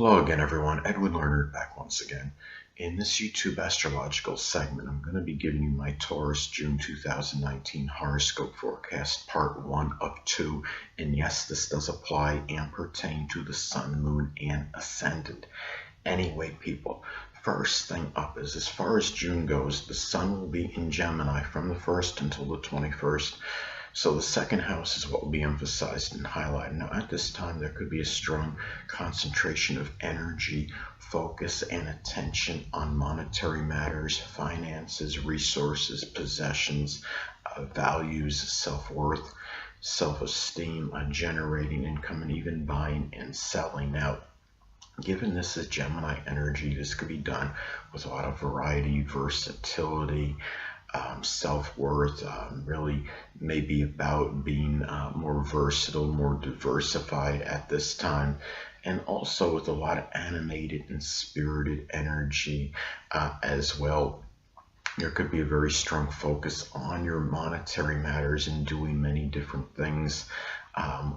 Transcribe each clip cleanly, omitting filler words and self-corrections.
Hello again, everyone. Edwin Learnard back once again. In this YouTube astrological segment, I'm going to be giving you my Taurus June 2019 horoscope forecast, part 1 of 2. And yes, this does apply and pertain to the sun, moon, and ascendant. Anyway, people, first thing up is, as far as June goes, the sun will be in Gemini from the 1st until the 21st. So the second house is what will be emphasized and highlighted. Now at this time there could be a strong concentration of energy, focus, and attention on monetary matters, finances, resources, possessions, values, self-worth, self-esteem, generating income, and even buying and selling. Now, given this is Gemini energy, this could be done with a lot of variety, versatility, self-worth, really maybe about being more versatile, more diversified at this time, and also with a lot of animated and spirited energy as well. There could be a very strong focus on your monetary matters and doing many different things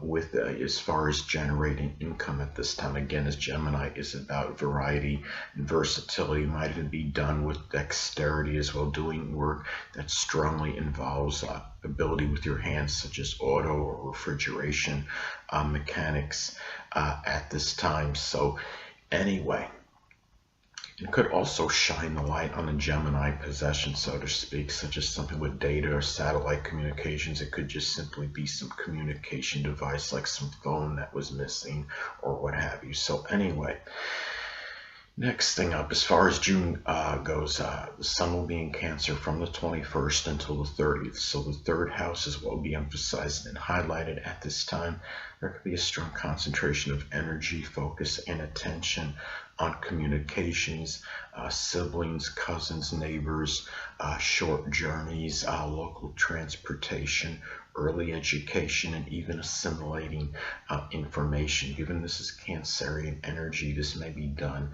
with as far as generating income at this time. Again, as Gemini is about variety and versatility, might even be done with dexterity as well, doing work that strongly involves ability with your hands, such as auto or refrigeration mechanics at this time. So anyway, it could also shine the light on the Gemini possession, so to speak, such as something with data or satellite communications. It could just simply be some communication device like some phone that was missing or what have you. So anyway, next thing up, as far as June goes, the sun will be in Cancer from the 21st until the 30th. So the third house is what will be emphasized and highlighted at this time. There could be a strong concentration of energy, focus, and attention on communications, siblings, cousins, neighbors, short journeys, local transportation, early education, and even assimilating information. Given this is Cancerian energy, this may be done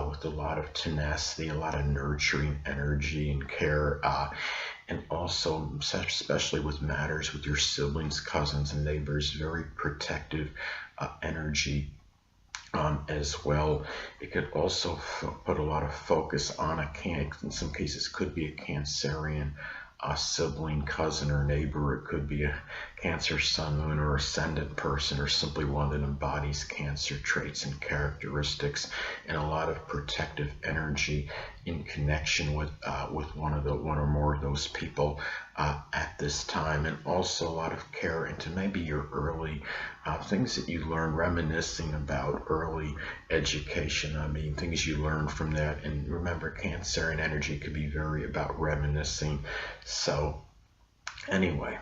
with a lot of tenacity, a lot of nurturing energy and care, and also especially with matters with your siblings, cousins, and neighbors, very protective energy. As well, it could also put a lot of focus on in some cases could be a Cancerian sibling, cousin, or neighbor. It could be a Cancer sun, moon, or ascendant person, or simply one that embodies Cancer traits and characteristics, and a lot of protective energy in connection with one or more of those people at this time, and also a lot of care into maybe your early things that you learn, reminiscing about early education. I mean, things you learned from that. And remember, Cancerian energy could be very about reminiscing. So anyway,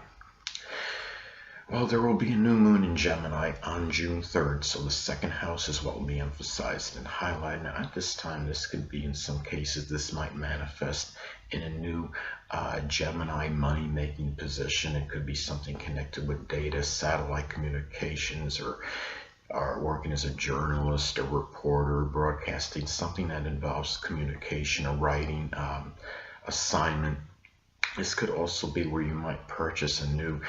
well, there will be a new moon in Gemini on June 3rd, so the second house is what will be emphasized and highlighted. Now, at this time, this could be, in some cases, this might manifest in a new Gemini money-making position. It could be something connected with data, satellite communications, or working as a journalist, a reporter, broadcasting, something that involves communication, a writing assignment. This could also be where you might purchase a new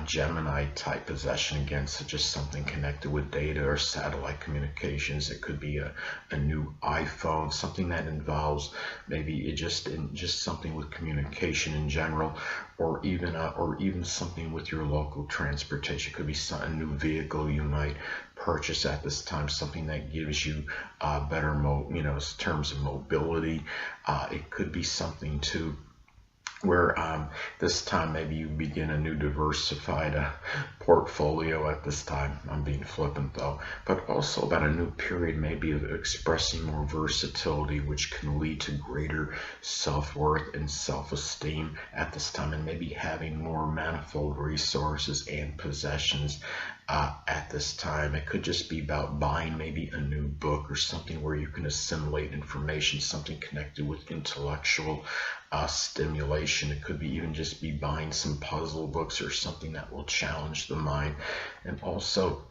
Gemini type possession, again, such as something connected with data or satellite communications. It could be a new iPhone, something that involves maybe just something with communication in general, or even something with your local transportation. It could be a new vehicle you might purchase at this time, something that gives you better in terms of mobility. It could be something too where this time maybe you begin a new diversified portfolio at this time. I'm being flippant though, but also about a new period maybe of expressing more versatility, which can lead to greater self-worth and self-esteem at this time, and maybe having more manifold resources and possessions at this time. It could just be about buying maybe a new book or something where you can assimilate information, something connected with intellectual stimulation. It could be even just be buying some puzzle books or something that will challenge the mind. And also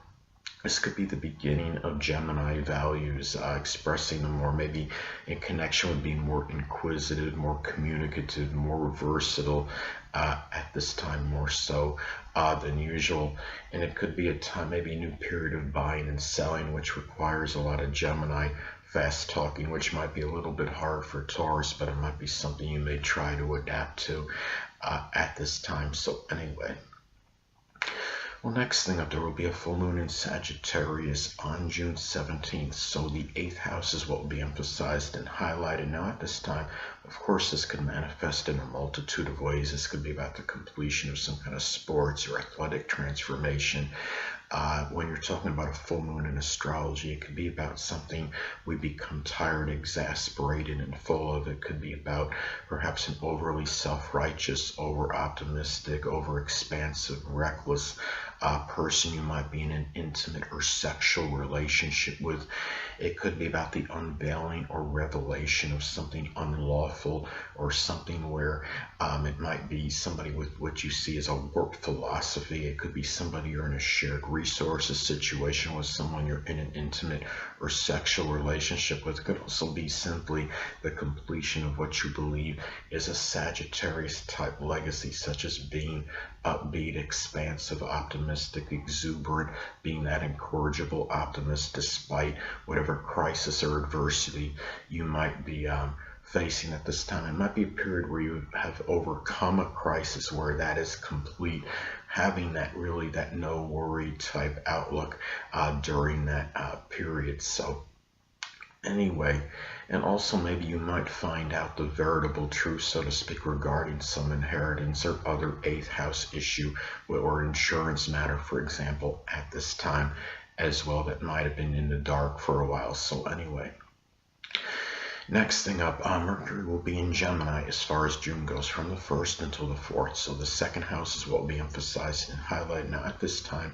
This could be the beginning of Gemini values, expressing them more, maybe in connection with being more inquisitive, more communicative, more versatile at this time, more so than usual. And it could be a time, maybe a new period of buying and selling, which requires a lot of Gemini fast talking, which might be a little bit hard for Taurus, but it might be something you may try to adapt to at this time. So anyway. Well, next thing up, there will be a full moon in Sagittarius on June 17th. So the 8th house is what will be emphasized and highlighted. Now at this time, of course, this could manifest in a multitude of ways. This could be about the completion of some kind of sports or athletic transformation. When you're talking about a full moon in astrology, it could be about something we become tired, exasperated, and full of. It could be about perhaps an overly self-righteous, over-optimistic, over-expansive, reckless person you might be in an intimate or sexual relationship with. It could be about the unveiling or revelation of something unlawful, or something where it might be somebody with what you see as a warped philosophy. It could be somebody you're in a shared resources situation with, someone you're in an intimate or sexual relationship with. It could also be simply the completion of what you believe is a Sagittarius type legacy, such as being upbeat, expansive, optimistic, exuberant, being that incorrigible optimist despite whatever crisis or adversity you might be facing at this time. It might be a period where you have overcome a crisis where that is complete, having that really that no worry type outlook during that period. So anyway, and also maybe you might find out the veritable truth, so to speak, regarding some inheritance or other 8th house issue or insurance matter, for example, at this time as well, that might have been in the dark for a while. So anyway. Next thing up, Mercury will be in Gemini as far as June goes, from the 1st until the 4th. So the 2nd house is what will be emphasized and highlighted. Now at this time,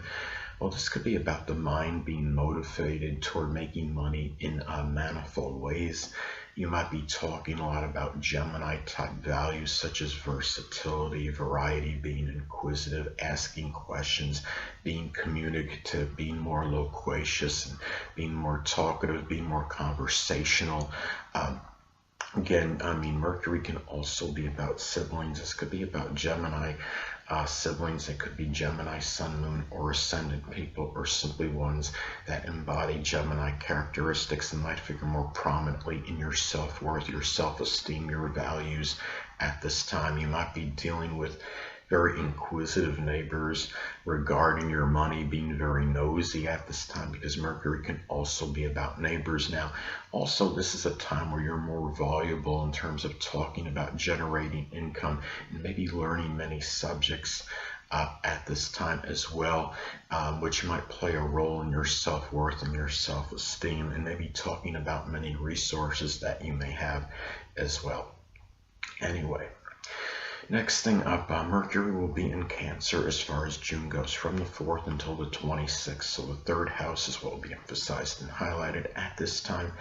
well, this could be about the mind being motivated toward making money in manifold ways. You might be talking a lot about Gemini type values such as versatility, variety, being inquisitive, asking questions, being communicative, being more loquacious, and being more talkative, being more conversational. Again, I mean, Mercury can also be about siblings. This could be about Gemini siblings. It could be Gemini, Sun, Moon, or Ascendant people, or simply ones that embody Gemini characteristics and might figure more prominently in your self-worth, your self-esteem, your values at this time. You might be dealing with very inquisitive neighbors regarding your money, being very nosy at this time, because Mercury can also be about neighbors. Now, also, this is a time where you're more voluble in terms of talking about generating income and maybe learning many subjects at this time as well, which might play a role in your self-worth and your self-esteem, and maybe talking about many resources that you may have as well. Anyway. Next thing up, Mercury will be in Cancer as far as June goes, from the 4th until the 26th. So the 3rd house is what will be emphasized and highlighted at this time.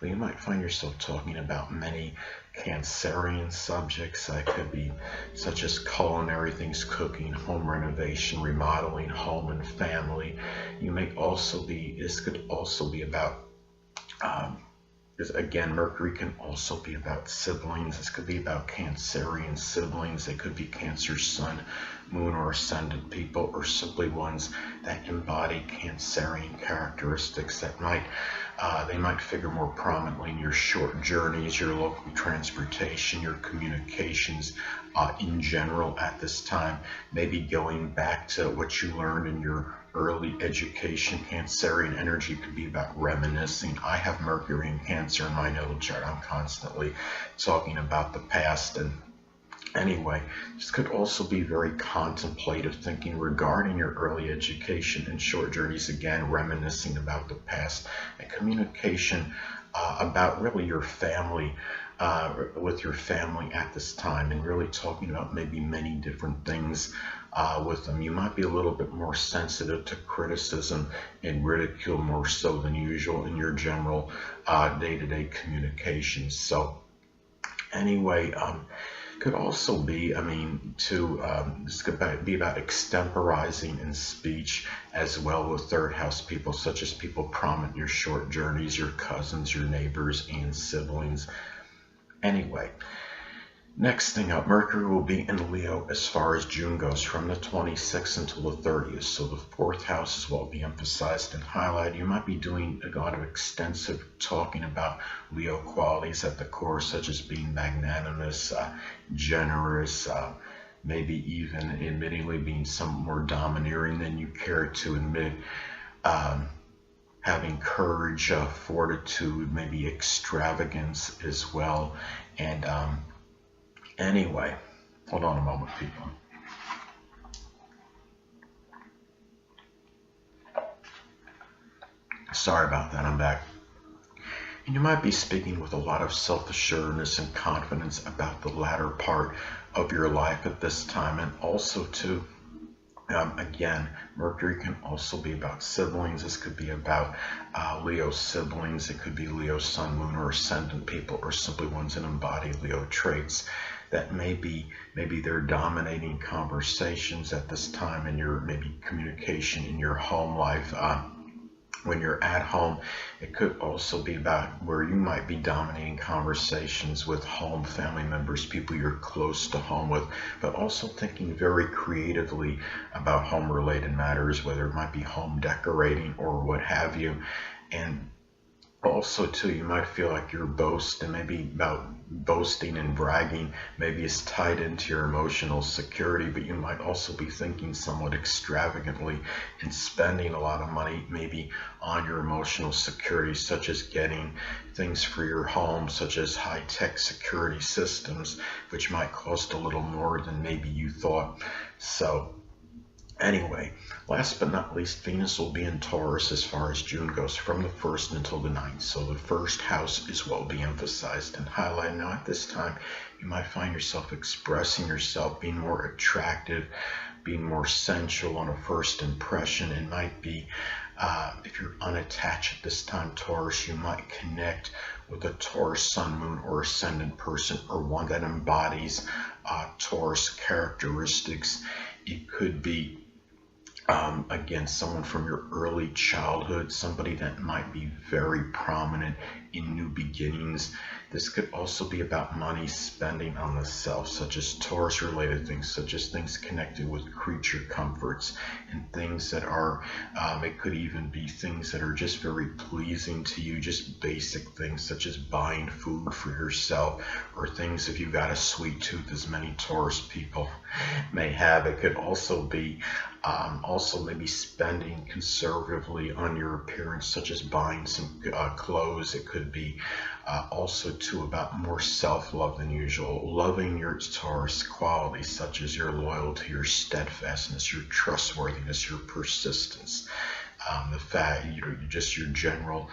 Well, you might find yourself talking about many Cancerian subjects. That could be such as culinary things, cooking, home renovation, remodeling, home and family. You may also be, this could also be about because again, Mercury can also be about siblings. This could be about Cancerian siblings. They could be Cancer, Sun, Moon, or Ascendant people, or simply ones that embody Cancerian characteristics that might they might figure more prominently in your short journeys, your local transportation, your communications in general at this time. Maybe going back to what you learned in your early education. Cancerian energy could be about reminiscing. I have Mercury in Cancer in my natal chart. I'm constantly talking about the past. And anyway, this could also be very contemplative thinking regarding your early education and short journeys, again, reminiscing about the past, and communication about really your family, with your family at this time, and really talking about maybe many different things with them. You might be a little bit more sensitive to criticism and ridicule more so than usual in your general day-to-day communications. So anyway, Could also be, this could be about extemporizing in speech as well with third house people, such as people prominent in your short journeys, your cousins, your neighbors, and siblings. Anyway, next thing up, Mercury will be in Leo as far as June goes, from the 26th until the 30th. So the fourth house is what will be emphasized and highlighted. You might be doing a lot of extensive talking about Leo qualities at the core, such as being magnanimous, generous, maybe even admittingly being some more domineering than you care to admit, having courage, fortitude, maybe extravagance as well. And anyway, hold on a moment, people. Sorry about that, I'm back. And you might be speaking with a lot of self-assuredness and confidence about the latter part of your life at this time. And also too, again, Mercury can also be about siblings. This could be about Leo siblings. It could be Leo sun, moon, or ascendant people, or simply ones that embody Leo traits. That maybe they're dominating conversations at this time in your maybe communication in your home life. When you're at home, it could also be about where you might be dominating conversations with home family members, people you're close to home with, but also thinking very creatively about home related matters, whether it might be home decorating or what have you. And also too, you might feel like your boast, and maybe about boasting and bragging maybe is tied into your emotional security, but you might also be thinking somewhat extravagantly and spending a lot of money maybe on your emotional security, such as getting things for your home, such as high-tech security systems, which might cost a little more than maybe you thought. So anyway, last but not least, Venus will be in Taurus as far as June goes, from the 1st until the 9th. So the first house is what will be emphasized and highlighted. Now at this time, you might find yourself expressing yourself, being more attractive, being more sensual on a first impression. It might be, if you're unattached at this time, Taurus, you might connect with a Taurus sun, moon, or ascendant person, or one that embodies Taurus characteristics. It could be again, someone from your early childhood, somebody that might be very prominent in new beginnings. This could also be about money spending on the self, such as Taurus related things, such as things connected with creature comforts and things that are, it could even be things that are just very pleasing to you, just basic things such as buying food for yourself, or things if you've got a sweet tooth, as many Taurus people may have. It could also be also maybe spending conservatively on your appearance, such as buying some clothes. It could be also too about more self-love than usual, loving your Taurus qualities, such as your loyalty, your steadfastness, your trustworthiness, your persistence, the fact, just your general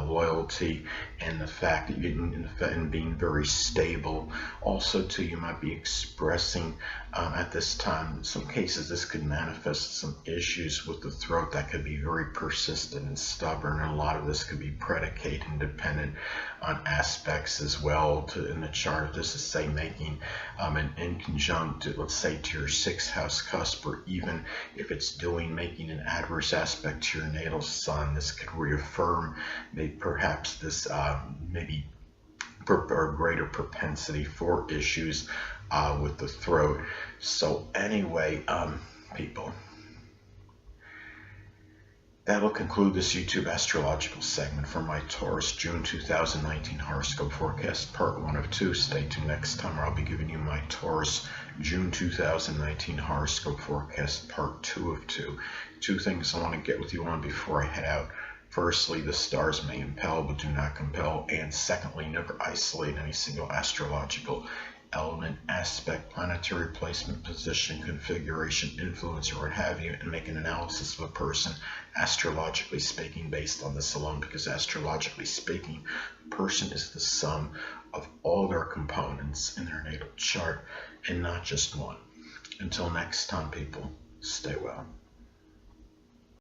loyalty, and the fact that and being very stable. Also too, you might be expressing at this time, in some cases this could manifest some issues with the throat that could be very persistent and stubborn, and a lot of this could be predicated and dependent on aspects as well in the chart. This is say making an inconjunct, let's say, to your 6th house cusp, or even if it's making an adverse aspect to your natal sun. This could reaffirm perhaps this maybe or greater propensity for issues with the throat. So anyway, people, that'll conclude this YouTube astrological segment for my Taurus June 2019 horoscope forecast, part 1 of 2. Stay tuned next time, where I'll be giving you my Taurus June 2019 horoscope forecast, part 2 of 2. Two things I want to get with you on before I head out. Firstly, the stars may impel but do not compel. And secondly, never isolate any single astrological element, aspect, planetary placement, position, configuration, influence, or what have you, and make an analysis of a person, astrologically speaking, based on this alone, because astrologically speaking, a person is the sum of all their components in their natal chart, and not just one. Until next time, people, stay well.